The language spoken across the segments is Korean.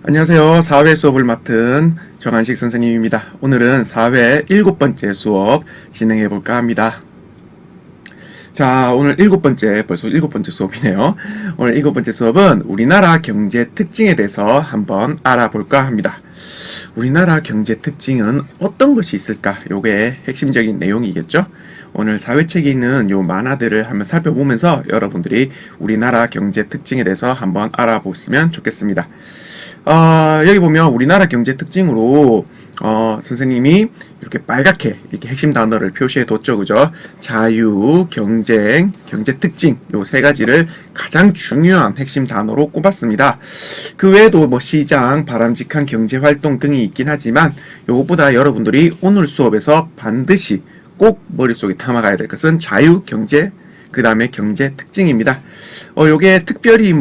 안녕하세요. 4회 수업을 맡은 정한식 선생님입니다. 오늘은 4회 7번째 수업 진행해 볼까 합니다. 자, 오늘 벌써 7번째 수업이네요. 오늘 7번째 수업은 우리나라 경제 특징에 대해서 한번 알아볼까 합니다. 우리나라 경제 특징은 어떤 것이 있을까? 요게 핵심적인 내용이겠죠? 오늘 사회책에 있는 요 만화들을 한번 살펴보면서 여러분들이 우리나라 경제 특징에 대해서 한번 알아보시면 좋겠습니다. 여기 보면 우리나라 경제 특징으로 선생님이 이렇게 빨갛게 이렇게 핵심 단어를 표시해 뒀죠. 그죠? 자유, 경쟁, 경제 특징 요 세 가지를 가장 중요한 핵심 단어로 꼽았습니다. 그 외에도 뭐 시장, 바람직한 경제 활동 등이 있긴 하지만 요것보다 여러분들이 오늘 수업에서 반드시 꼭 머릿속에 담아가야 될 것은 자유, 경제, 그 다음에 경제 특징입니다. 요게 특별히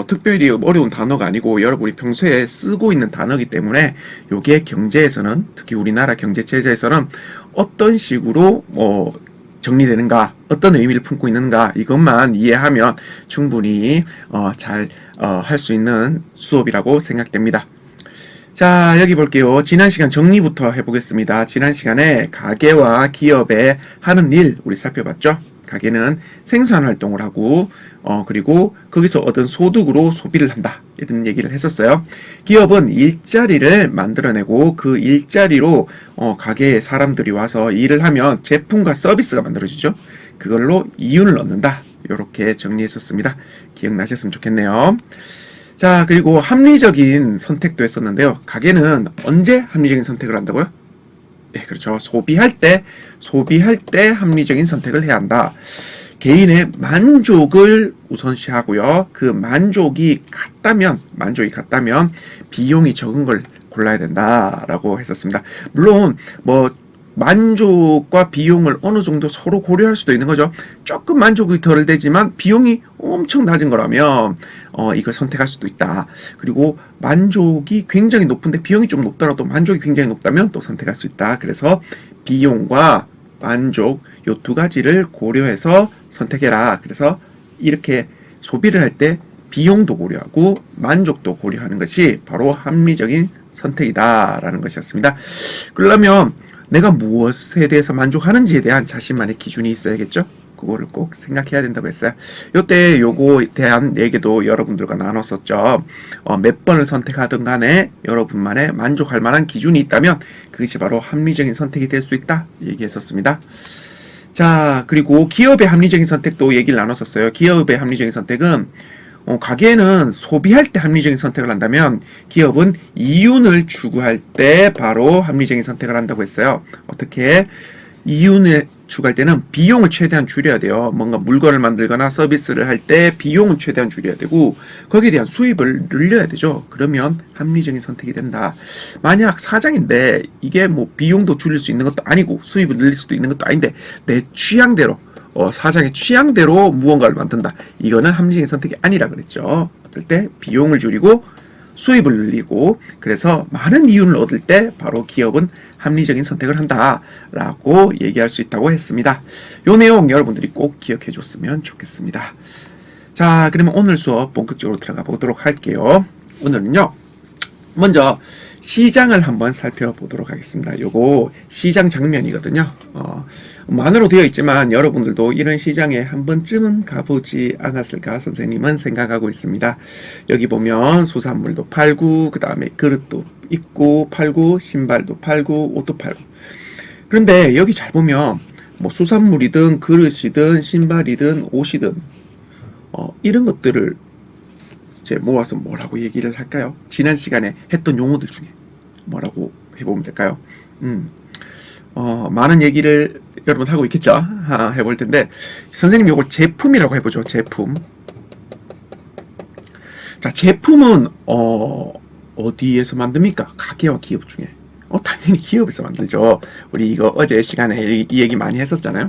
특별히 어려운 단어가 아니고 여러분이 평소에 쓰고 있는 단어이기 때문에 요게 경제에서는, 특히 우리나라 경제 체제에서는 어떤 식으로 정리되는가, 어떤 의미를 품고 있는가, 이것만 이해하면 충분히 잘 할 수 있는 수업이라고 생각됩니다. 자, 여기 볼게요. 지난 시간 정리부터 해보겠습니다. 지난 시간에 가게와 기업에 하는 일 우리 살펴봤죠. 가게는 생산 활동을 하고 그리고 거기서 얻은 소득으로 소비를 한다, 이런 얘기를 했었어요. 기업은 일자리를 만들어내고 그 일자리로 가게에 사람들이 와서 일을 하면 제품과 서비스가 만들어지죠. 그걸로 이윤을 얻는다, 이렇게 정리했었습니다. 기억나셨으면 좋겠네요. 자, 그리고 합리적인 선택도 했었는데요. 가게는 언제 합리적인 선택을 한다고요? 예, 그렇죠. 소비할 때 합리적인 선택을 해야 한다. 개인의 만족을 우선시하고요. 그 만족이 같다면 비용이 적은 걸 골라야 된다라고 했었습니다. 물론 만족과 비용을 어느 정도 서로 고려할 수도 있는 거죠. 조금 만족이 덜 되지만 비용이 엄청 낮은 거라면 이걸 선택할 수도 있다. 그리고 만족이 굉장히 높은데 비용이 좀 높더라도 만족이 굉장히 높다면 또 선택할 수 있다. 그래서 비용과 만족 요 두 가지를 고려해서 선택해라. 그래서 이렇게 소비를 할 때 비용도 고려하고 만족도 고려하는 것이 바로 합리적인 선택이다라는 것이었습니다. 그러려면 내가 무엇에 대해서 만족하는지에 대한 자신만의 기준이 있어야겠죠? 그거를 꼭 생각해야 된다고 했어요. 요때 요거에 대한 얘기도 여러분들과 나눴었죠. 몇 번을 선택하든 간에 여러분만의 만족할 만한 기준이 있다면 그것이 바로 합리적인 선택이 될 수 있다, 얘기했었습니다. 자, 그리고 기업의 합리적인 선택도 얘기를 나눴었어요. 기업의 합리적인 선택은 가게는 소비할 때 합리적인 선택을 한다면 기업은 이윤을 추구할 때 바로 합리적인 선택을 한다고 했어요. 어떻게? 이윤을 추구할 때는 비용을 최대한 줄여야 돼요. 뭔가 물건을 만들거나 서비스를 할 때 비용을 최대한 줄여야 되고 거기에 대한 수입을 늘려야 되죠. 그러면 합리적인 선택이 된다. 만약 사장인데 이게 비용도 줄일 수 있는 것도 아니고 수입을 늘릴 수도 있는 것도 아닌데 내 취향대로 사장의 취향대로 무언가를 만든다. 이거는 합리적인 선택이 아니라 그랬죠. 어떨 때 비용을 줄이고 수입을 늘리고 그래서 많은 이윤을 얻을 때 바로 기업은 합리적인 선택을 한다라고 얘기할 수 있다고 했습니다. 이 내용 여러분들이 꼭 기억해 줬으면 좋겠습니다. 자, 그러면 오늘 수업 본격적으로 들어가 보도록 할게요. 오늘은요, 먼저 시장을 한번 살펴보도록 하겠습니다. 요거 시장 장면이거든요. 만으로 되어 있지만 여러분들도 이런 시장에 한 번쯤은 가보지 않았을까 선생님은 생각하고 있습니다. 여기 보면 수산물도 팔고 그 다음에 그릇도 있고 팔고 신발도 팔고 옷도 팔고. 그런데 여기 잘 보면 수산물이든 그릇이든 신발이든 옷이든 이런 것들을 모아서 뭐라고 얘기를 할까요? 지난 시간에 했던 용어들 중에 뭐라고 해보면 될까요? 많은 얘기를 여러분 하고 있겠죠? 해볼 텐데 선생님 요걸 제품이라고 해보죠. 제품. 자, 제품은 어디에서 만듭니까? 가게와 기업 중에. 당연히 기업에서 만들죠. 우리 이거 어제 시간에 이 얘기 많이 했었잖아요.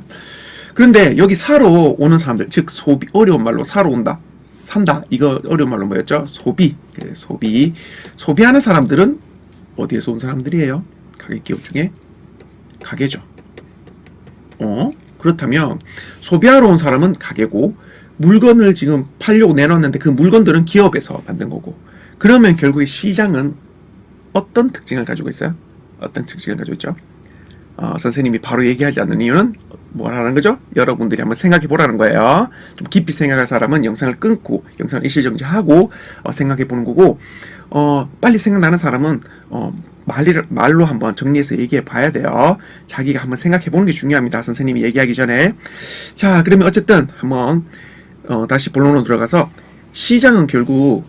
그런데 여기 사러 오는 사람들, 즉 소비, 어려운 말로 사러 온다, 산다, 이거 어려운 말로 뭐였죠? 소비. 그래, 소비하는 사람들은 어디에서 온 사람들이에요? 가게 기업 중에 가게죠. 그렇다면 소비하러 온 사람은 가게고 물건을 지금 팔려고 내놨는데 그 물건들은 기업에서 만든 거고 그러면 결국에 시장은 어떤 특징을 가지고 있어요? 어떤 특징을 가지고 있죠? 선생님이 바로 얘기하지 않는 이유는 뭐라는 거죠? 여러분들이 한번 생각해 보라는 거예요. 좀 깊이 생각할 사람은 영상을 끊고 영상을 일시정지하고 생각해 보는 거고, 빨리 생각나는 사람은 말로 한번 정리해서 얘기해 봐야 돼요. 자기가 한번 생각해 보는 게 중요합니다. 선생님이 얘기하기 전에. 자, 그러면 어쨌든 한번 다시 본론으로 들어가서, 시장은 결국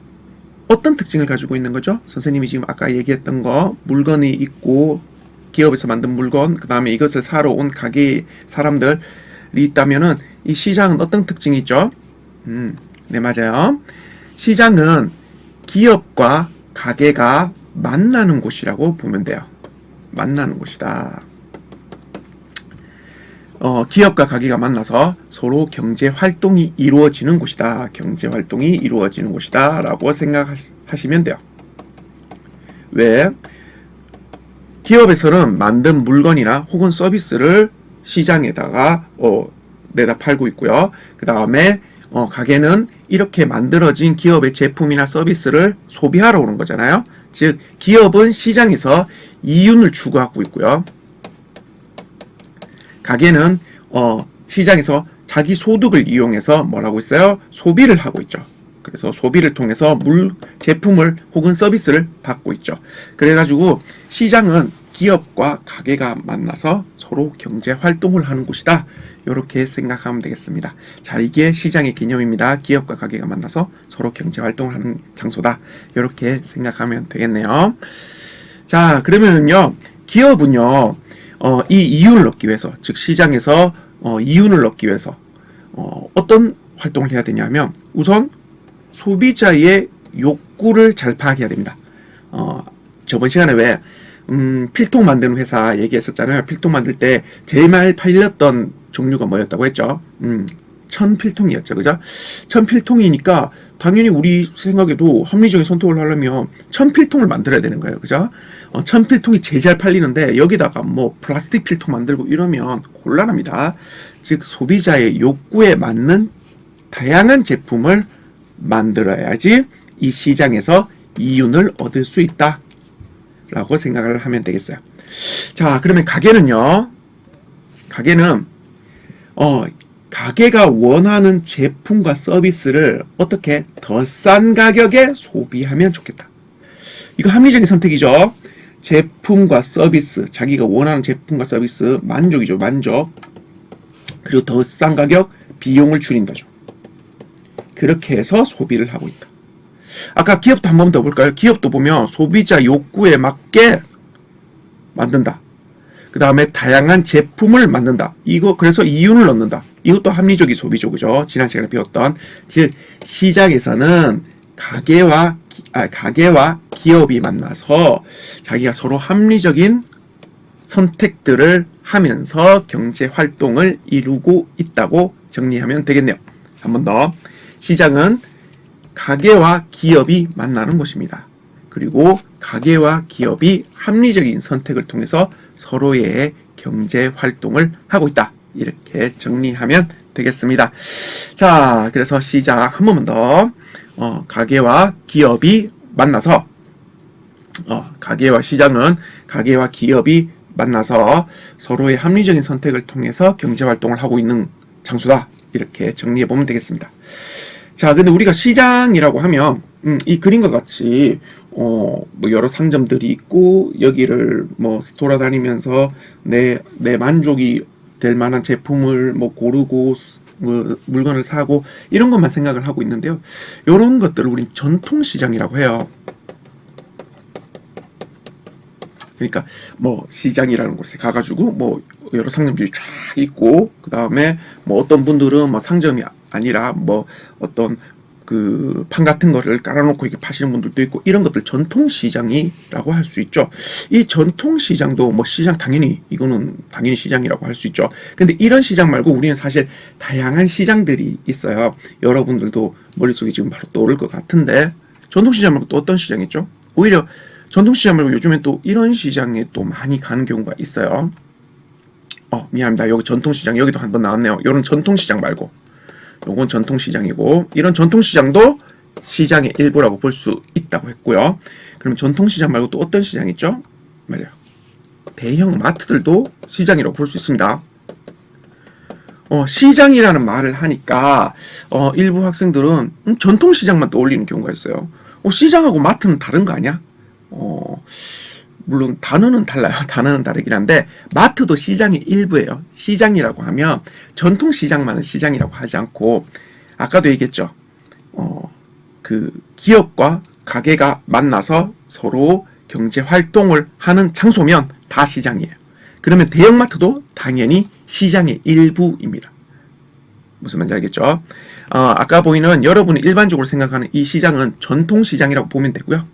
어떤 특징을 가지고 있는 거죠? 선생님이 지금 아까 얘기했던 거, 물건이 있고 기업에서 만든 물건, 그 다음에 이것을 사러 온 가게 사람들이 있다면은 이 시장은 어떤 특징이 있죠? 네, 맞아요. 시장은 기업과 가게가 만나는 곳이라고 보면 돼요. 만나는 곳이다. 기업과 가게가 만나서 서로 경제 활동이 이루어지는 곳이다. 경제 활동이 이루어지는 곳이다. 라고 생각하시면 돼요. 왜? 기업에서는 만든 물건이나 혹은 서비스를 시장에다가 내다 팔고 있고요. 그 다음에 가게는 이렇게 만들어진 기업의 제품이나 서비스를 소비하러 오는 거잖아요. 즉, 기업은 시장에서 이윤을 추구하고 있고요. 가게는 시장에서 자기 소득을 이용해서 뭘 하고 있어요? 소비를 하고 있죠. 그래서 소비를 통해서 제품을 혹은 서비스를 받고 있죠. 그래가지고 시장은 기업과 가게가 만나서 서로 경제 활동을 하는 곳이다. 이렇게 생각하면 되겠습니다. 자, 이게 시장의 개념입니다. 기업과 가게가 만나서 서로 경제 활동을 하는 장소다. 이렇게 생각하면 되겠네요. 자, 그러면요, 기업은요, 이 이윤을 얻기 위해서, 즉 시장에서 이윤을 얻기 위해서 어떤 활동을 해야 되냐면, 우선 소비자의 욕구를 잘 파악해야 됩니다. 저번 시간에 왜 필통 만드는 회사 얘기했었잖아요. 필통 만들 때 제일 많이 팔렸던 종류가 뭐였다고 했죠? 1000필통이었죠. 그죠? 1000필통이니까 당연히 우리 생각에도 합리적인 선택을 하려면 1000필통을 만들어야 되는 거예요. 그죠? 1000필통이 제일 잘 팔리는데 여기다가 뭐 플라스틱 필통 만들고 이러면 곤란합니다. 즉, 소비자의 욕구에 맞는 다양한 제품을 만들어야지 이 시장에서 이윤을 얻을 수 있다 라고 생각을 하면 되겠어요. 자, 그러면 가게는요, 가게는 가게가 원하는 제품과 서비스를 어떻게 더 싼 가격에 소비하면 좋겠다. 이거 합리적인 선택이죠. 제품과 서비스, 자기가 원하는 제품과 서비스 만족이죠. 만족. 그리고 더 싼 가격, 비용을 줄인다죠. 그렇게 해서 소비를 하고 있다. 아까 기업도 한 번 더 볼까요? 기업도 보면 소비자 욕구에 맞게 만든다. 그 다음에 다양한 제품을 만든다. 그래서 이윤을 얻는다. 이것도 합리적인 소비죠. 그죠? 지난 시간에 배웠던. 즉, 시장에서는 가게와 기업이 만나서 자기가 서로 합리적인 선택들을 하면서 경제 활동을 이루고 있다고 정리하면 되겠네요. 한 번 더. 시장은 가게와 기업이 만나는 곳입니다. 그리고 가게와 기업이 합리적인 선택을 통해서 서로의 경제 활동을 하고 있다. 이렇게 정리하면 되겠습니다. 자, 그래서 시장 한 번만 더. 가게와 기업이 만나서, 가게와 시장은 가게와 기업이 만나서 서로의 합리적인 선택을 통해서 경제 활동을 하고 있는 장소다. 이렇게 정리해 보면 되겠습니다. 자, 근데 우리가 시장이라고 하면 이 그림과 같이 뭐 여러 상점들이 있고 여기를 뭐 돌아다니면서 내 만족이 될 만한 제품을 뭐 고르고 물건을 사고 이런 것만 생각을 하고 있는데요. 이런 것들을 우린 전통시장이라고 해요. 그러니까 뭐 시장이라는 곳에 가가지고 뭐 여러 상점들이 쫙 있고, 그 다음에 뭐 어떤 분들은 뭐 상점이 아니라 뭐 어떤 그 판 같은 거를 깔아놓고 이렇게 파시는 분들도 있고, 이런 것들 전통시장이라고 할 수 있죠. 이 전통시장도 뭐 시장 이거는 당연히 시장이라고 할 수 있죠. 근데 이런 시장 말고 우리는 사실 다양한 시장들이 있어요. 여러분들도 머릿속에 지금 바로 떠오를 것 같은데, 전통시장 말고 또 어떤 시장 있죠? 오히려 전통시장 말고 요즘엔 또 이런 시장에 또 많이 가는 경우가 있어요. 미안합니다. 여기 전통시장 여기도 한번 나왔네요. 이런 전통시장 말고 요건 전통시장이고, 이런 전통시장도 시장의 일부라고 볼 수 있다고 했고요. 그럼 전통시장 말고 또 어떤 시장 있죠? 맞아요. 대형 마트들도 시장이라고 볼 수 있습니다. 시장이라는 말을 하니까 일부 학생들은 전통시장만 떠올리는 경우가 있어요. 시장하고 마트는 다른 거 아니야? 물론 단어는 달라요. 단어는 다르긴 한데 마트도 시장의 일부예요. 시장이라고 하면 전통시장만은 시장이라고 하지 않고 아까도 얘기했죠. 그 기업과 가게가 만나서 서로 경제 활동을 하는 장소면 다 시장이에요. 그러면 대형마트도 당연히 시장의 일부입니다. 무슨 말인지 알겠죠? 아까 보이는 여러분이 일반적으로 생각하는 이 시장은 전통시장이라고 보면 되고요.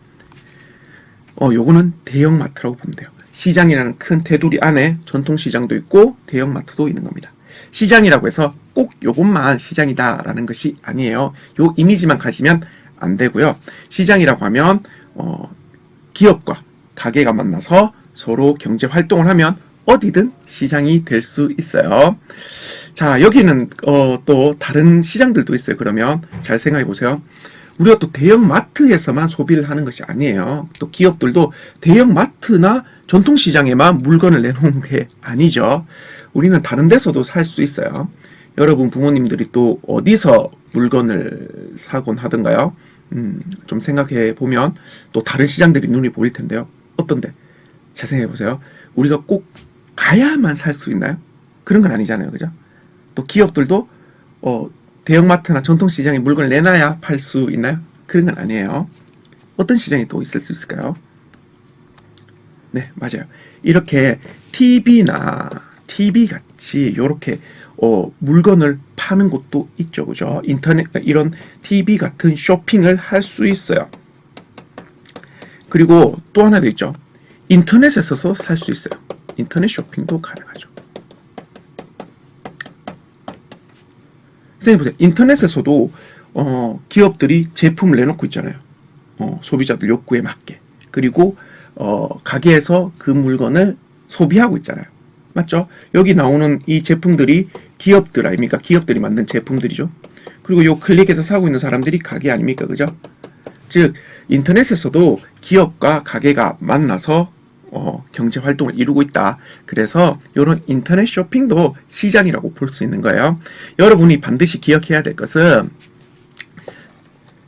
요거는 대형마트라고 보면 돼요. 시장이라는 큰 테두리 안에 전통시장도 있고 대형마트도 있는 겁니다. 시장이라고 해서 꼭 요것만 시장이다라는 것이 아니에요. 요 이미지만 가지면 안 되고요. 시장이라고 하면 기업과 가게가 만나서 서로 경제 활동을 하면 어디든 시장이 될 수 있어요. 자, 여기는 또 다른 시장들도 있어요. 그러면 잘 생각해 보세요. 우리가 또 대형 마트에서만 소비를 하는 것이 아니에요. 또 기업들도 대형 마트나 전통시장에만 물건을 내놓은 게 아니죠. 우리는 다른 데서도 살 수 있어요. 여러분 부모님들이 또 어디서 물건을 사곤 하던가요? 좀 생각해 보면 또 다른 시장들이 눈이 보일 텐데요. 어떤데? 잘 생각해 보세요. 우리가 꼭 가야만 살 수 있나요? 그런 건 아니잖아요. 그죠? 또 기업들도 대형마트나 전통시장에 물건을 내놔야 팔 수 있나요? 그런 건 아니에요. 어떤 시장이 또 있을 수 있을까요? 네, 맞아요. 이렇게 TV나 TV같이 이렇게 물건을 파는 곳도 있죠. 그죠? 인터넷, 이런 TV 같은 쇼핑을 할 수 있어요. 그리고 또 하나 더 있죠. 인터넷에서도 살 수 있어요. 인터넷 쇼핑도 가능하죠. 선생님 보세요. 인터넷에서도 기업들이 제품을 내놓고 있잖아요. 소비자들 욕구에 맞게. 그리고 가게에서 그 물건을 소비하고 있잖아요. 맞죠? 여기 나오는 이 제품들이 기업들 아닙니까? 기업들이 만든 제품들이죠. 그리고 요 클릭해서 사고 있는 사람들이 가게 아닙니까? 그죠? 즉 인터넷에서도 기업과 가게가 만나서 경제 활동을 이루고 있다. 그래서 이런 인터넷 쇼핑도 시장이라고 볼 수 있는 거예요. 여러분이 반드시 기억해야 될 것은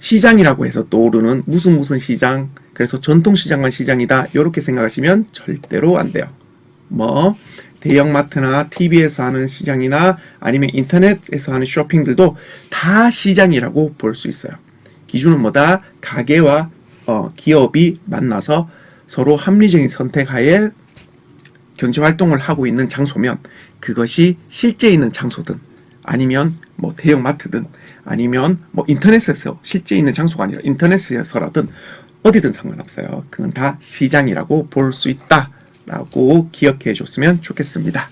시장이라고 해서 떠오르는 무슨 시장, 그래서 전통시장만 시장이다. 이렇게 생각하시면 절대로 안 돼요. 대형마트나 TV에서 하는 시장이나 아니면 인터넷에서 하는 쇼핑들도 다 시장이라고 볼 수 있어요. 기준은 뭐다? 가게와 기업이 만나서 서로 합리적인 선택하에 경제활동을 하고 있는 장소면 그것이 실제 있는 장소든 아니면 대형마트든 아니면 인터넷에서 실제 있는 장소가 아니라 인터넷에서라든 어디든 상관없어요. 그건 다 시장이라고 볼 수 있다 라고 기억해 줬으면 좋겠습니다.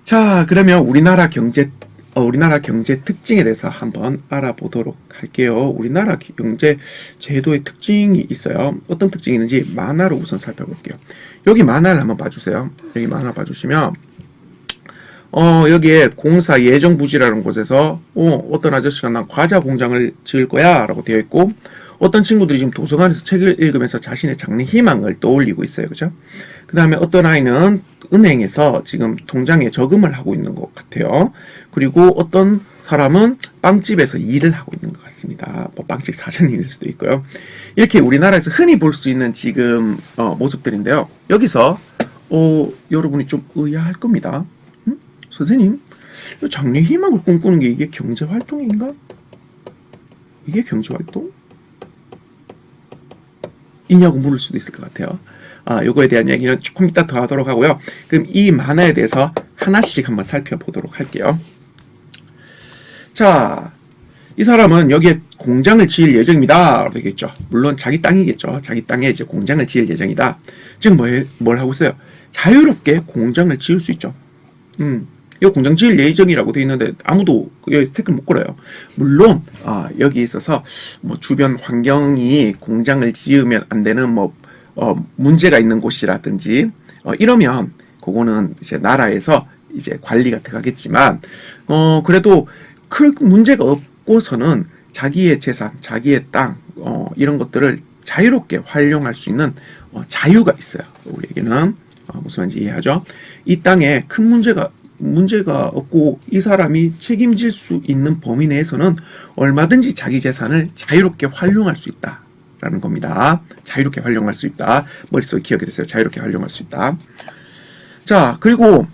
자, 그러면 우리나라 경제 특징에 대해서 한번 알아보도록 할게요. 우리나라 경제 제도의 특징이 있어요. 어떤 특징이 있는지 만화로 우선 살펴볼게요. 여기 만화를 한번 봐주세요. 여기 만화 봐주시면 여기에 공사 예정부지라는 곳에서 어떤 아저씨가 난 과자 공장을 지을 거야 라고 되어 있고 어떤 친구들이 지금 도서관에서 책을 읽으면서 자신의 장래 희망을 떠올리고 있어요. 그죠? 그 다음에 어떤 아이는 은행에서 지금 통장에 저금을 하고 있는 것 같아요. 그리고 어떤 사람은 빵집에서 일을 하고 있는 것 같습니다. 빵집 사장님일 수도 있고요. 이렇게 우리나라에서 흔히 볼 수 있는 지금 모습들인데요. 여기서 여러분이 좀 의아할 겁니다. 선생님, 장래 희망을 꿈꾸는 게 이게 경제활동인가? 이게 경제활동? 이냐고 물을 수도 있을 것 같아요. 요거에 대한 얘기는 조금 이따 더 하도록 하고요. 그럼 이 만화에 대해서 하나씩 한번 살펴보도록 할게요. 자, 이 사람은 여기에 공장을 지을 예정입니다. 되겠죠. 물론 자기 땅이겠죠. 자기 땅에 이제 공장을 지을 예정이다. 지금 뭘 하고 있어요? 자유롭게 공장을 지을 수 있죠. 이 공장 지을 예정이라고 되어 있는데 아무도 여기 댓글 못 걸어요. 물론 여기 있어서 주변 환경이 공장을 지으면 안 되는 문제가 있는 곳이라든지 이러면 그거는 이제 나라에서 이제 관리가 들어가겠지만 그래도 큰 문제가 없고서는 자기의 재산, 자기의 땅, 이런 것들을 자유롭게 활용할 수 있는 자유가 있어요. 우리에게는 무슨 말인지 이해하죠? 이 땅에 큰 문제가 없고 이 사람이 책임질 수 있는 범위 내에서는 얼마든지 자기 재산을 자유롭게 활용할 수 있다라는 겁니다. 자유롭게 활용할 수 있다. 머릿속에 기억이 됐어요. 자유롭게 활용할 수 있다. 자, 그리고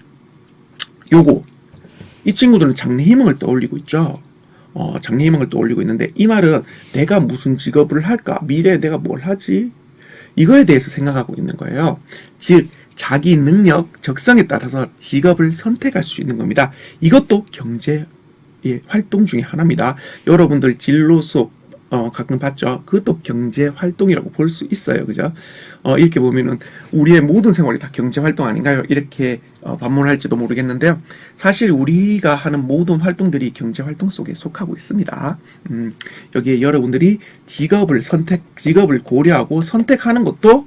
이 친구들은 장래희망을 떠올리고 있죠. 장래희망을 떠올리고 있는데 이 말은 내가 무슨 직업을 할까? 미래에 내가 뭘 하지? 이거에 대해서 생각하고 있는 거예요. 즉 자기 능력, 적성에 따라서 직업을 선택할 수 있는 겁니다. 이것도 경제의 활동 중에 하나입니다. 여러분들 진로 수업 가끔 봤죠? 그것도 경제 활동이라고 볼 수 있어요. 그죠? 이렇게 보면은 우리의 모든 생활이 다 경제 활동 아닌가요? 이렇게 반문할지도 모르겠는데요. 사실 우리가 하는 모든 활동들이 경제 활동 속에 속하고 있습니다. 여기에 여러분들이 직업을 고려하고 선택하는 것도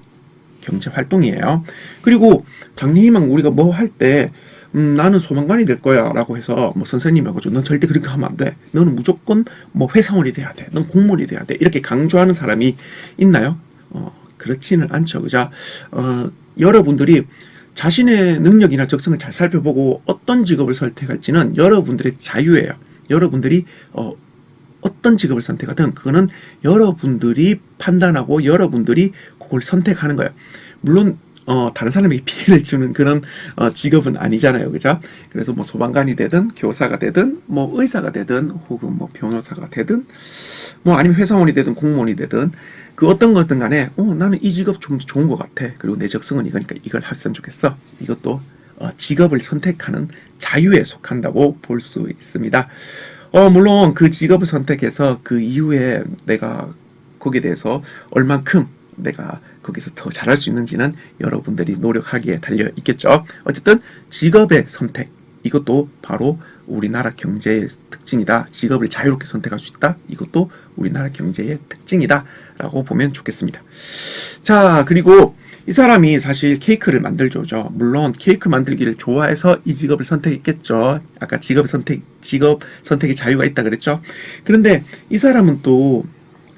경제 활동이에요. 그리고 장래희망 우리가 뭐 할 때 나는 소방관이 될 거야 라고 해서 뭐 선생님이 하고죠. 넌 절대 그렇게 하면 안 돼. 너는 무조건 뭐 회사원이 돼야 돼. 넌 공무원이 돼야 돼. 이렇게 강조하는 사람이 있나요? 그렇지는 않죠. 그죠? 여러분들이 자신의 능력이나 적성을 잘 살펴보고 어떤 직업을 선택할지는 여러분들의 자유예요. 여러분들이 어떤 직업을 선택하든 그거는 여러분들이 판단하고 여러분들이 그걸 선택하는 거예요. 물론 다른 사람에게 피해를 주는 그런 직업은 아니잖아요. 그죠? 그래서 뭐 소방관이 되든 교사가 되든 뭐 의사가 되든 혹은 뭐 변호사가 되든 뭐 아니면 회사원이 되든 공무원이 되든 그 어떤 거든 간에 나는 이 직업 좀 좋은 것 같아. 그리고 내 적성은 이거니까 이걸 했으면 좋겠어. 이것도 직업을 선택하는 자유에 속한다고 볼 수 있습니다. 물론 그 직업을 선택해서 그 이후에 내가 거기에 대해서 얼만큼 내가 거기서 더 잘할 수 있는지는 여러분들이 노력하기에 달려 있겠죠. 어쨌든 직업의 선택, 이것도 바로 우리나라 경제의 특징이다. 직업을 자유롭게 선택할 수 있다. 이것도 우리나라 경제의 특징이다 라고 보면 좋겠습니다. 자, 그리고 이 사람이 사실 케이크를 만들죠. 물론 케이크 만들기를 좋아해서 이 직업을 선택했겠죠. 아까 직업 선택의 자유가 있다 그랬죠. 그런데 이 사람은 또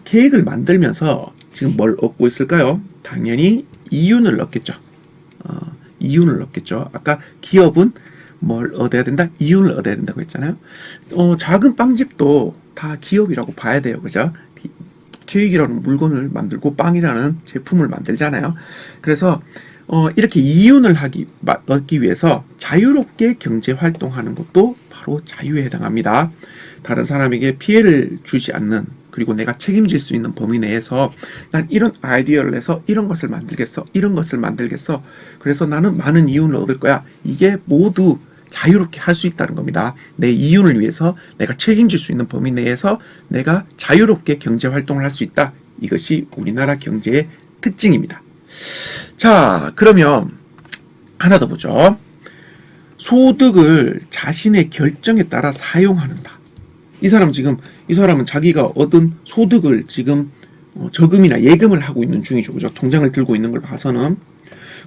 케이크를 만들면서 지금 뭘 얻고 있을까요? 당연히 이윤을 얻겠죠. 이윤을 얻겠죠. 아까 기업은 뭘 얻어야 된다? 이윤을 얻어야 된다고 했잖아요. 작은 빵집도 다 기업이라고 봐야 돼요. 그죠? 케이크라는 물건을 만들고 빵이라는 제품을 만들잖아요. 그래서 이렇게 이윤을 얻기 위해서 자유롭게 경제 활동하는 것도 바로 자유에 해당합니다. 다른 사람에게 피해를 주지 않는, 그리고 내가 책임질 수 있는 범위 내에서 난 이런 아이디어를 내서 이런 것을 만들겠어. 이런 것을 만들겠어. 그래서 나는 많은 이윤을 얻을 거야. 이게 모두 자유롭게 할 수 있다는 겁니다. 내 이윤을 위해서 내가 책임질 수 있는 범위 내에서 내가 자유롭게 경제 활동을 할 수 있다. 이것이 우리나라 경제의 특징입니다. 자, 그러면 하나 더 보죠. 소득을 자신의 결정에 따라 사용한다. 이 사람은 자기가 얻은 소득을 지금 저금이나 예금을 하고 있는 중이죠. 그죠? 통장을 들고 있는 걸 봐서는.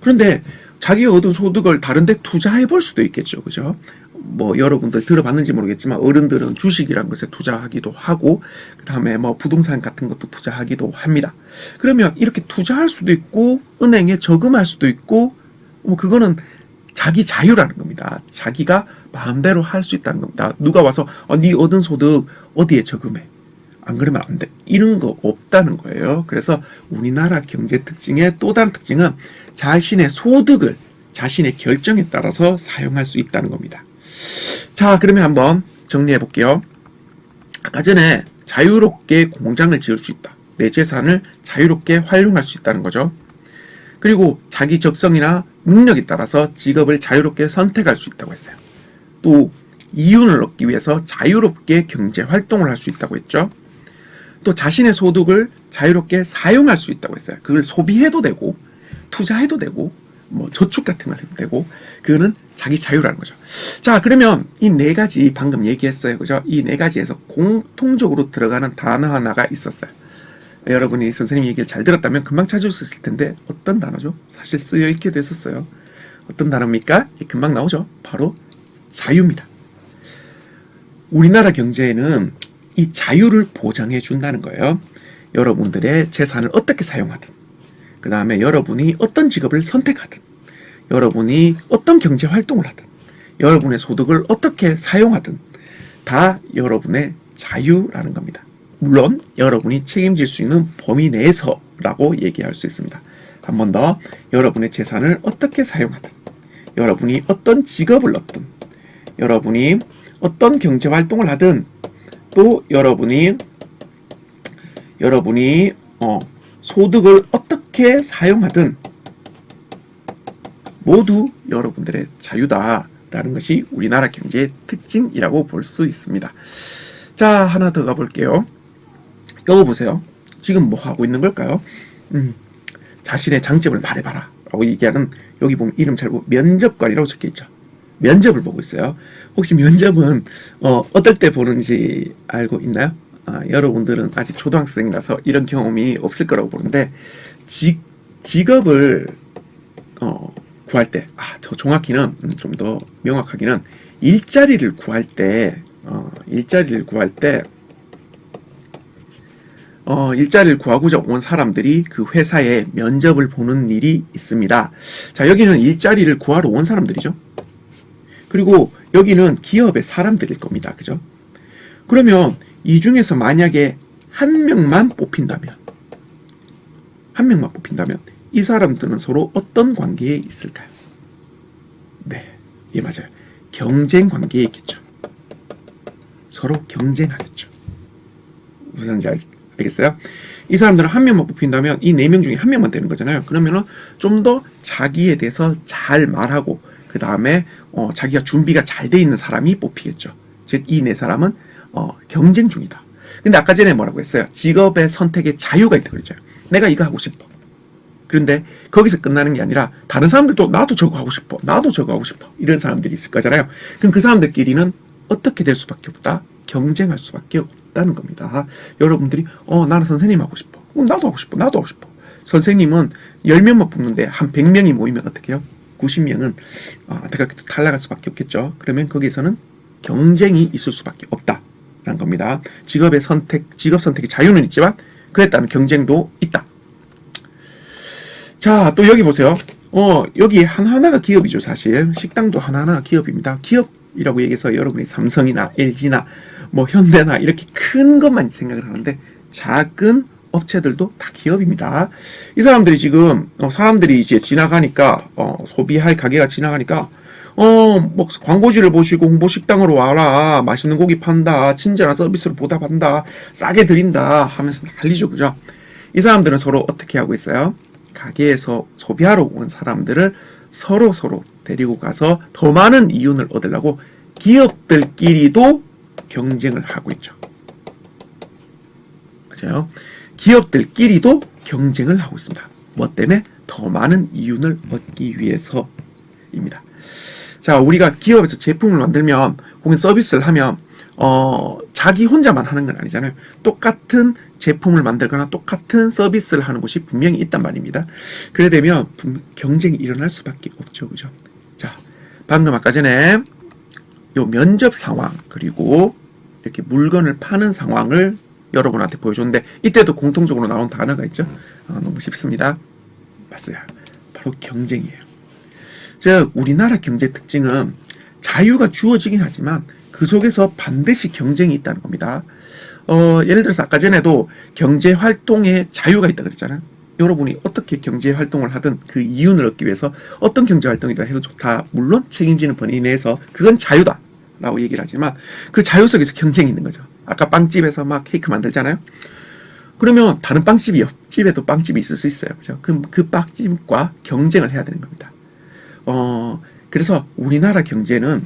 그런데 자기가 얻은 소득을 다른 데 투자해 볼 수도 있겠죠. 그죠? 뭐 여러분들 들어봤는지 모르겠지만 어른들은 주식이란 것에 투자하기도 하고 그다음에 뭐 부동산 같은 것도 투자하기도 합니다. 그러면 이렇게 투자할 수도 있고 은행에 저금할 수도 있고 뭐 그거는 자기 자유라는 겁니다. 자기가 마음대로 할 수 있다는 겁니다. 누가 와서 네 얻은 소득 어디에 저금해? 안 그러면 안 돼. 이런 거 없다는 거예요. 그래서 우리나라 경제 특징의 또 다른 특징은 자신의 소득을 자신의 결정에 따라서 사용할 수 있다는 겁니다. 자, 그러면 한번 정리해 볼게요. 아까 전에 자유롭게 공장을 지을 수 있다. 내 재산을 자유롭게 활용할 수 있다는 거죠. 그리고 자기 적성이나 능력에 따라서 직업을 자유롭게 선택할 수 있다고 했어요. 또 이윤을 얻기 위해서 자유롭게 경제 활동을 할 수 있다고 했죠. 또 자신의 소득을 자유롭게 사용할 수 있다고 했어요. 그걸 소비해도 되고 투자해도 되고 뭐 저축 같은 걸 해도 되고 그거는 자기 자유라는 거죠. 자, 그러면 이 네 가지 방금 얘기했어요. 그죠? 이 네 가지에서 공통적으로 들어가는 단어 하나가 있었어요. 여러분이 선생님 얘기를 잘 들었다면 금방 찾을 수 있을 텐데 어떤 단어죠? 사실 쓰여 있게 됐었어요. 어떤 단어입니까? 금방 나오죠. 바로 자유입니다. 우리나라 경제에는 이 자유를 보장해 준다는 거예요. 여러분들의 재산을 어떻게 사용하든, 그 다음에 여러분이 어떤 직업을 선택하든, 여러분이 어떤 경제 활동을 하든, 여러분의 소득을 어떻게 사용하든 다 여러분의 자유라는 겁니다. 물론 여러분이 책임질 수 있는 범위 내에서라고 얘기할 수 있습니다. 한 번 더, 여러분의 재산을 어떻게 사용하든, 여러분이 어떤 직업을 얻든, 여러분이 어떤 경제 활동을 하든, 또 여러분이 소득을 어떻게 사용하든 모두 여러분들의 자유다라는 것이 우리나라 경제의 특징이라고 볼 수 있습니다. 자, 하나 더 가볼게요. 이거 보세요. 지금 뭐 하고 있는 걸까요? 자신의 장점을 말해봐라 라고 얘기하는, 여기 보면 이름 잘 보면 면접관이라고 적혀있죠. 면접을 보고 있어요. 혹시 면접은 어떨 때 보는지 알고 있나요? 여러분들은 아직 초등학생이라서 이런 경험이 없을 거라고 보는데, 직업을 구할 때, 더 정확히는 좀 더 명확하게는 일자리를 구할 때 일자리를 구하고자 온 사람들이 그 회사에 면접을 보는 일이 있습니다. 자, 여기는 일자리를 구하러 온 사람들이죠. 그리고 여기는 기업의 사람들일 겁니다. 그죠? 그러면 이 중에서 만약에 한 명만 뽑힌다면 이 사람들은 서로 어떤 관계에 있을까요? 네, 예, 맞아요. 경쟁 관계에 있겠죠. 서로 경쟁하겠죠. 무슨 말인지 알겠어요? 이 사람들은 한 명만 뽑힌다면 이 4명 중에 한 명만 되는 거잖아요. 그러면은 좀 더 자기에 대해서 잘 말하고, 그 다음에 자기가 준비가 잘 돼 있는 사람이 뽑히겠죠. 즉, 이 4사람은 경쟁 중이다. 근데 아까 전에 뭐라고 했어요? 직업의 선택의 자유가 있다고 그랬죠. 내가 이거 하고 싶어. 그런데 거기서 끝나는 게 아니라 다른 사람들도 나도 저거 하고 싶어, 나도 저거 하고 싶어, 이런 사람들이 있을 거잖아요. 그럼 그 사람들끼리는 어떻게 될 수밖에 없다? 경쟁할 수밖에 없다는 겁니다. 여러분들이 나는 선생님 하고 싶어, 나도 하고 싶어, 나도 하고 싶어. 선생님은 10명만 뽑는데 한 100명이 모이면 어떻게 해요? 90명은 안타깝게도 탈락할 수밖에 없겠죠. 그러면 거기서는 경쟁이 있을 수밖에 없다라는 겁니다. 직업 선택의 자유는 있지만 그에 따른 경쟁도 있다. 자, 또 여기 보세요. 여기 하나하나가 기업이죠. 사실 식당도 하나하나가 기업입니다. 기업이라고 얘기해서 여러분이 삼성이나 LG나 뭐 현대나 이렇게 큰 것만 생각을 하는데, 작은 업체들도 다 기업입니다. 이 사람들이 지금 사람들이 이제 지나가니까 소비할 가게가 지나가니까 뭐 광고지를 보시고 홍보식당으로 와라, 맛있는 고기 판다, 친절한 서비스로 보답한다, 싸게 드린다 하면서 난리죠. 그죠? 이 사람들은 서로 어떻게 하고 있어요? 가게에서 소비하러 온 사람들을 서로 데리고 가서 더 많은 이윤을 얻으려고 기업들끼리도 경쟁을 하고 있죠. 맞아요. 기업들끼리도 경쟁을 하고 있습니다. 뭐 때문에? 더 많은 이윤을 얻기 위해서입니다. 자, 우리가 기업에서 제품을 만들면 혹은 서비스를 하면 자기 혼자만 하는 건 아니잖아요. 똑같은 제품을 만들거나 똑같은 서비스를 하는 곳이 분명히 있단 말입니다. 그래 되면 경쟁이 일어날 수밖에 없죠. 그죠? 자, 방금 아까 전에 요 면접 상황, 그리고 이렇게 물건을 파는 상황을 여러분한테 보여줬는데, 이때도 공통적으로 나온 단어가 있죠. 너무 쉽습니다. 맞아요. 바로 경쟁이에요. 즉, 우리나라 경제 특징은 자유가 주어지긴 하지만 그 속에서 반드시 경쟁이 있다는 겁니다. 예를 들어서 아까 전에도 경제 활동에 자유가 있다 그랬잖아요. 여러분이 어떻게 경제 활동을 하든 그 이윤을 얻기 위해서 어떤 경제 활동이든 해도 좋다. 물론 책임지는 범위 내에서 그건 자유다 라고 얘기를 하지만 그 자유 속에서 경쟁이 있는 거죠. 아까 빵집에서 막 케이크 만들잖아요. 그러면 다른 빵집이 옆집에도 빵집이 있을 수 있어요. 그죠? 그럼 그 빵집과 경쟁을 해야 되는 겁니다. 그래서 우리나라 경제는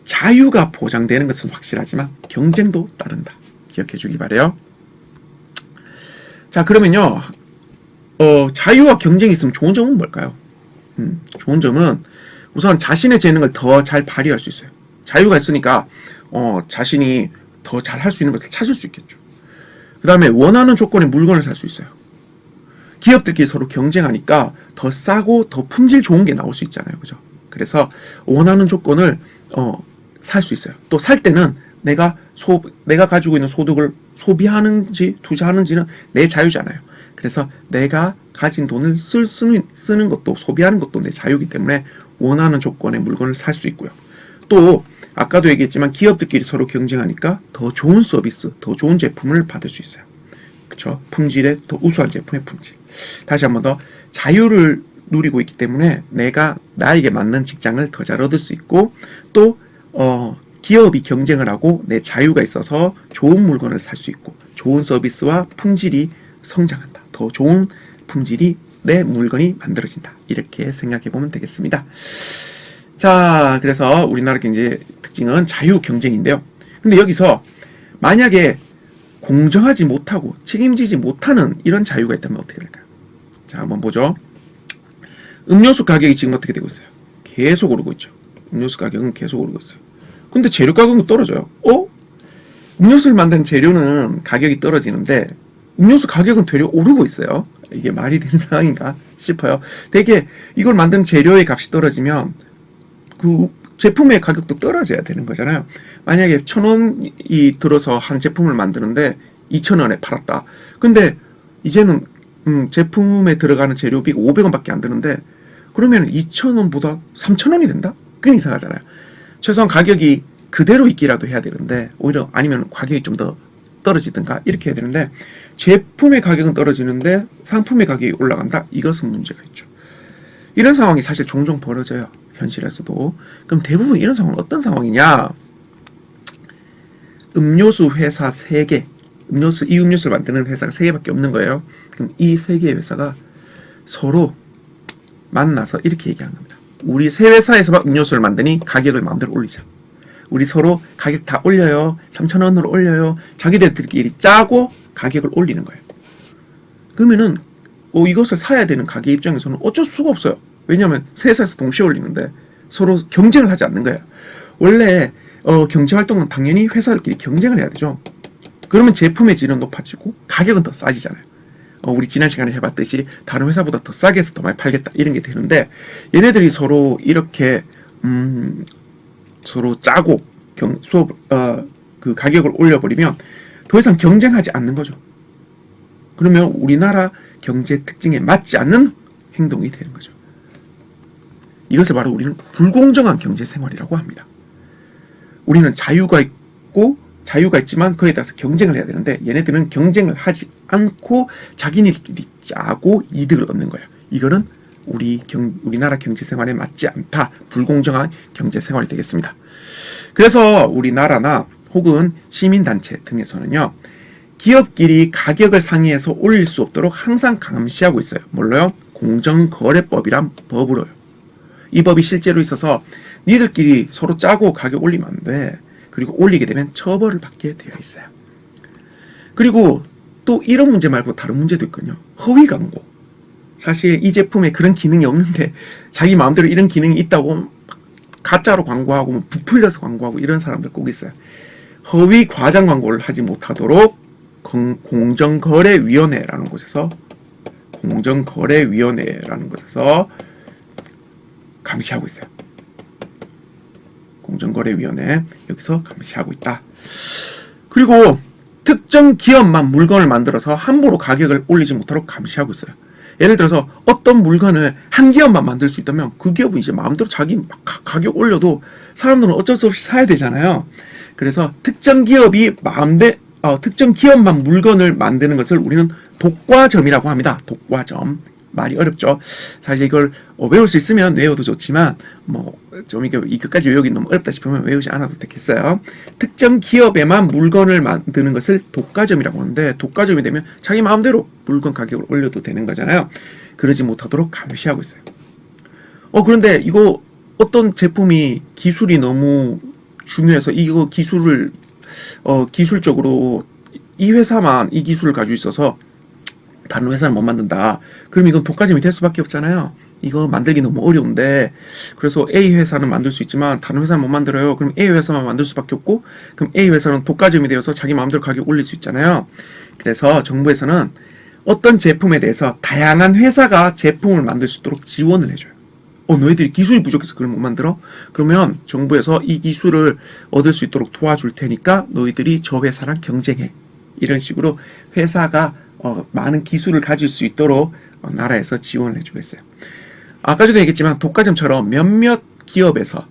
자유가 보장되는 것은 확실하지만 경쟁도 따른다. 기억해 주기 바래요. 자, 그러면요. 자유와 경쟁이 있으면 좋은 점은 뭘까요? 좋은 점은 우선 자신의 재능을 더 잘 발휘할 수 있어요. 자유가 있으니까 자신이 더 잘 할 수 있는 것을 찾을 수 있겠죠. 그 다음에 원하는 조건의 물건을 살 수 있어요. 기업들끼리 서로 경쟁하니까 더 싸고 더 품질 좋은 게 나올 수 있잖아요. 그죠? 그래서 원하는 조건을 살 수 있어요. 또 살 때는 내가 가지고 있는 소득을 소비하는지 투자하는지는 내 자유잖아요. 그래서 내가 가진 돈을 쓰는 것도 소비하는 것도 내 자유이기 때문에 원하는 조건의 물건을 살 수 있고요. 또 아까도 얘기했지만 기업들끼리 서로 경쟁하니까 더 좋은 서비스, 더 좋은 제품을 받을 수 있어요. 그렇죠? 품질의 더 우수한 제품의 품질. 다시 한 번 더 자유를 누리고 있기 때문에 내가 나에게 맞는 직장을 더 잘 얻을 수 있고 또 기업이 경쟁을 하고 내 자유가 있어서 좋은 물건을 살 수 있고 좋은 서비스와 품질이 성장한다. 더 좋은 품질이 내 물건이 만들어진다. 이렇게 생각해 보면 되겠습니다. 자, 그래서 우리나라 경제의 특징은 자유 경쟁인데요. 근데 여기서 만약에 공정하지 못하고 책임지지 못하는 이런 자유가 있다면 어떻게 될까요? 자, 한번 보죠. 음료수 가격이 지금 어떻게 되고 있어요? 계속 오르고 있죠. 음료수 가격은 계속 오르고 있어요. 근데 재료 가격은 떨어져요. 음료수를 만드는 재료는 가격이 떨어지는데 음료수 가격은 되려 오르고 있어요. 이게 말이 되는 상황인가 싶어요. 되게 이걸 만드는 재료의 값이 떨어지면 그 제품의 가격도 떨어져야 되는 거잖아요. 만약에 1,000원이 들어서 한 제품을 만드는데 2,000원에 팔았다. 근데 이제는 제품에 들어가는 재료비가 500원밖에 안 드는데 그러면 2,000원보다 3,000원이 된다? 그건 이상하잖아요. 최소한 가격이 그대로 있기라도 해야 되는데 오히려 아니면 가격이 좀 더 떨어지든가 이렇게 해야 되는데 제품의 가격은 떨어지는데 상품의 가격이 올라간다? 이것은 문제가 있죠. 이런 상황이 사실 종종 벌어져요. 현실에서도. 그럼 대부분 이런 상황은 어떤 상황이냐? 음료수 회사 3개, 이 음료수를 만드는 회사가 3개밖에 없는 거예요. 그럼 이 3개의 회사가 서로 만나서 이렇게 얘기하는 겁니다. 우리 세 회사에서만 음료수를 만드니 가격을 마음대로 올리자. 우리 서로 가격 다 올려요. 3,000원으로 올려요. 자기들끼리 짜고 가격을 올리는 거예요. 그러면은 이것을 사야 되는 가게 입장에서는 어쩔 수가 없어요. 왜냐하면 세 회사에서 동시에 올리는데 서로 경쟁을 하지 않는 거예요. 원래 경제 활동은 당연히 회사들끼리 경쟁을 해야 되죠. 그러면 제품의 질은 높아지고 가격은 더 싸지잖아요. 우리 지난 시간에 해봤듯이 다른 회사보다 더 싸게 해서 더 많이 팔겠다 이런 게 되는데 얘네들이 서로 이렇게 서로 짜고 그 가격을 올려버리면 더 이상 경쟁하지 않는 거죠. 그러면 우리나라 경제 특징에 맞지 않는 행동이 되는 거죠. 이것을 바로 우리는 불공정한 경제 생활이라고 합니다. 우리는 자유가 있지만 그에 따라서 경쟁을 해야 되는데 얘네들은 경쟁을 하지 않고 자기네들끼리 짜고 이득을 얻는 거예요. 이거는 우리나라 경제 생활에 맞지 않다. 불공정한 경제 생활이 되겠습니다. 그래서 우리나라나 혹은 시민단체 등에서는요. 기업끼리 가격을 상의해서 올릴 수 없도록 항상 감시하고 있어요. 뭘로요? 공정거래법이란 법으로요. 이 법이 실제로 있어서 니들끼리 서로 짜고 가격 올리면 안 돼. 그리고 올리게 되면 처벌을 받게 되어 있어요. 그리고 또 이런 문제 말고 다른 문제도 있거든요. 허위 광고. 사실 이 제품에 그런 기능이 없는데 자기 마음대로 이런 기능이 있다고 가짜로 광고하고 부풀려서 광고하고 이런 사람들 꼭 있어요. 허위 과장 광고를 하지 못하도록 공정거래위원회라는 곳에서 감시하고 있어요. 공정거래위원회 여기서 감시하고 있다. 그리고 특정 기업만 물건을 만들어서 함부로 가격을 올리지 못하도록 감시하고 있어요. 예를 들어서 어떤 물건을 한 기업만 만들 수 있다면 그 기업은 이제 마음대로 자기 가격 올려도 사람들은 어쩔 수 없이 사야 되잖아요. 그래서 특정 기업만 물건을 만드는 것을 우리는 독과점이라고 합니다. 독과점. 말이 어렵죠. 사실 이걸 외울 수 있으면 외워도 좋지만 좀 이것까지 외우기 너무 어렵다 싶으면 외우지 않아도 되겠어요. 특정 기업에만 물건을 만드는 것을 독과점이라고 하는데 독과점이 되면 자기 마음대로 물건 가격을 올려도 되는 거잖아요. 그러지 못하도록 감시하고 있어요. 그런데 이거 어떤 제품이 기술이 너무 중요해서 이거 기술을 기술적으로 이 회사만 이 기술을 가지고 있어서 다른 회사는 못 만든다. 그럼 이건 독과점이 될 수밖에 없잖아요. 이거 만들기 너무 어려운데 그래서 A 회사는 만들 수 있지만 다른 회사는 못 만들어요. 그럼 A 회사만 만들 수밖에 없고 그럼 A 회사는 독과점이 되어서 자기 마음대로 가격 올릴 수 있잖아요. 그래서 정부에서는 어떤 제품에 대해서 다양한 회사가 제품을 만들 수 있도록 지원을 해줘요. 너희들이 기술이 부족해서 그걸 못 만들어? 그러면 정부에서 이 기술을 얻을 수 있도록 도와줄 테니까 너희들이 저 회사랑 경쟁해. 이런 식으로 회사가 많은 기술을 가질 수 있도록 나라에서 지원을 해주고 있어요. 아까 전에 얘기했지만 독과점처럼 몇몇 기업에서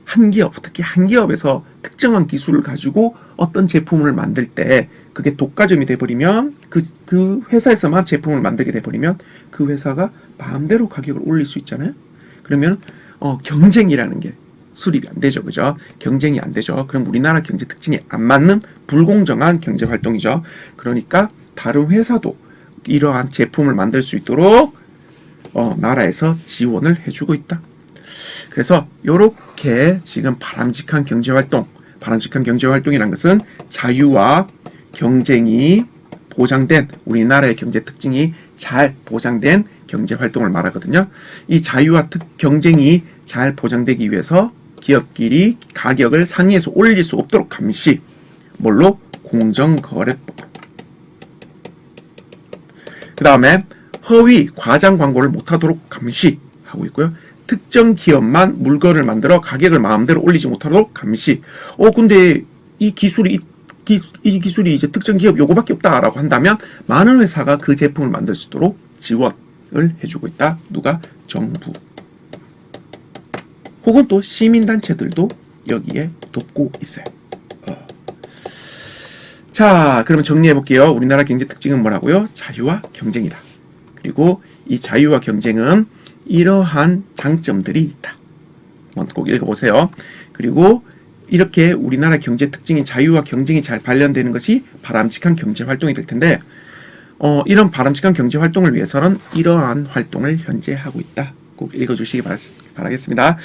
특히 한 기업에서 특정한 기술을 가지고 어떤 제품을 만들 때 그게 독과점이 돼버리면 그 회사에서만 제품을 만들게 돼버리면 그 회사가 마음대로 가격을 올릴 수 있잖아요. 그러면 경쟁이라는 게 수립이 안 되죠. 그죠? 경쟁이 안 되죠. 그럼 우리나라 경제 특징에 안 맞는 불공정한 경제 활동이죠. 그러니까 다른 회사도 이러한 제품을 만들 수 있도록 나라에서 지원을 해주고 있다. 그래서 이렇게 지금 바람직한 경제활동이라는 것은 자유와 경쟁이 보장된 우리나라의 경제 특징이 잘 보장된 경제활동을 말하거든요. 이 자유와 경쟁이 잘 보장되기 위해서 기업끼리 가격을 상위에서 올릴 수 없도록 감시. 뭘로? 공정거래법으로. 그 다음에 허위, 과장 광고를 못하도록 감시하고 있고요. 특정 기업만 물건을 만들어 가격을 마음대로 올리지 못하도록 감시. 근데 이 기술이 이제 특정 기업 요거밖에 없다라고 한다면 많은 회사가 그 제품을 만들 수 있도록 지원을 해주고 있다. 누가? 정부. 혹은 또 시민단체들도 여기에 돕고 있어요. 자, 그러면 정리해볼게요. 우리나라 경제 특징은 뭐라고요? 자유와 경쟁이다. 그리고 이 자유와 경쟁은 이러한 장점들이 있다. 한번 꼭 읽어보세요. 그리고 이렇게 우리나라 경제 특징인 자유와 경쟁이 잘 발현되는 것이 바람직한 경제 활동이 될 텐데 이런 바람직한 경제 활동을 위해서는 이러한 활동을 현재 하고 있다. 꼭 읽어주시기 바라겠습니다.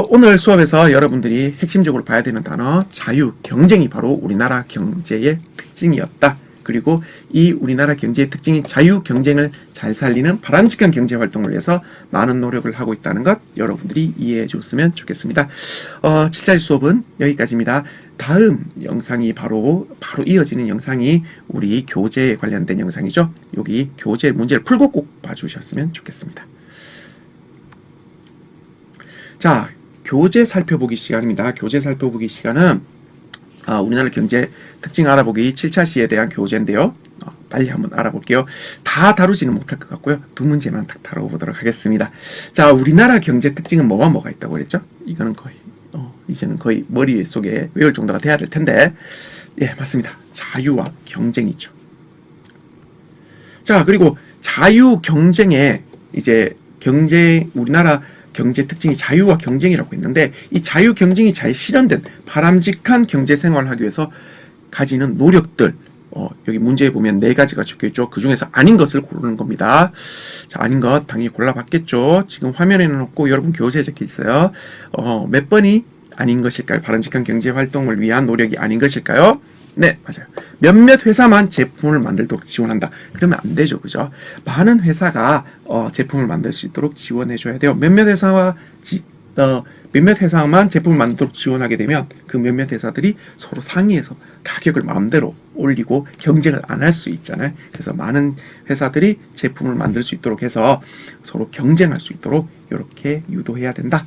오늘 수업에서 여러분들이 핵심적으로 봐야 되는 단어 자유, 경쟁이 바로 우리나라 경제의 특징이었다. 그리고 이 우리나라 경제의 특징인 자유, 경쟁을 잘 살리는 바람직한 경제 활동을 위해서 많은 노력을 하고 있다는 것 여러분들이 이해해 줬으면 좋겠습니다. 7자리 수업은 여기까지입니다. 다음 영상이 바로 이어지는 영상이 우리 교재에 관련된 영상이죠. 여기 교재 문제를 풀고 꼭 봐주셨으면 좋겠습니다. 자, 교재 살펴보기 시간입니다. 교재 살펴보기 시간은 우리나라 경제 특징 알아보기 7차 시에 대한 교재인데요. 빨리 한번 알아볼게요. 다 다루지는 못할 것 같고요. 두 문제만 딱 다뤄보도록 하겠습니다. 자, 우리나라 경제 특징은 뭐가 있다고 그랬죠? 이거는 이제는 거의 머릿속에 외울 정도가 돼야 될 텐데, 예, 맞습니다. 자유와 경쟁이죠. 자, 그리고 자유 경쟁에 이제 우리나라 경제 특징이 자유와 경쟁이라고 했는데 이 자유 경쟁이 잘 실현된 바람직한 경제 생활을 하기 위해서 가지는 노력들 여기 문제에 보면 4가지가 적혀있죠. 그 중에서 아닌 것을 고르는 겁니다. 자, 아닌 것 당연히 골라봤겠죠. 지금 화면에는 없고 여러분 교재에 적혀있어요. 몇 번이 아닌 것일까요? 바람직한 경제 활동을 위한 노력이 아닌 것일까요? 네, 맞아요. 몇몇 회사만 제품을 만들도록 지원한다. 그러면 안 되죠. 그죠? 많은 회사가 제품을 만들 수 있도록 지원해줘야 돼요. 몇몇 회사만 제품을 만들도록 지원하게 되면 그 몇몇 회사들이 서로 상의해서 가격을 마음대로 올리고 경쟁을 안 할 수 있잖아요. 그래서 많은 회사들이 제품을 만들 수 있도록 해서 서로 경쟁할 수 있도록 이렇게 유도해야 된다.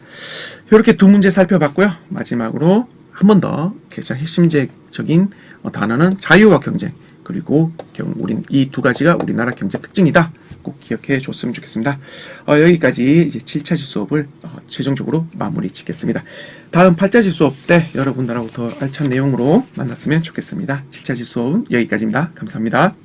이렇게 두 문제 살펴봤고요. 마지막으로 한 번 더 가장 핵심적인 단어는 자유와 경쟁, 그리고 이 두 가지가 우리나라 경제 특징이다. 꼭 기억해 줬으면 좋겠습니다. 여기까지 이제 7차시 수업을 최종적으로 마무리 짓겠습니다. 다음 8차시 수업 때 여러분들하고 더 알찬 내용으로 만났으면 좋겠습니다. 7차시 수업은 여기까지입니다. 감사합니다.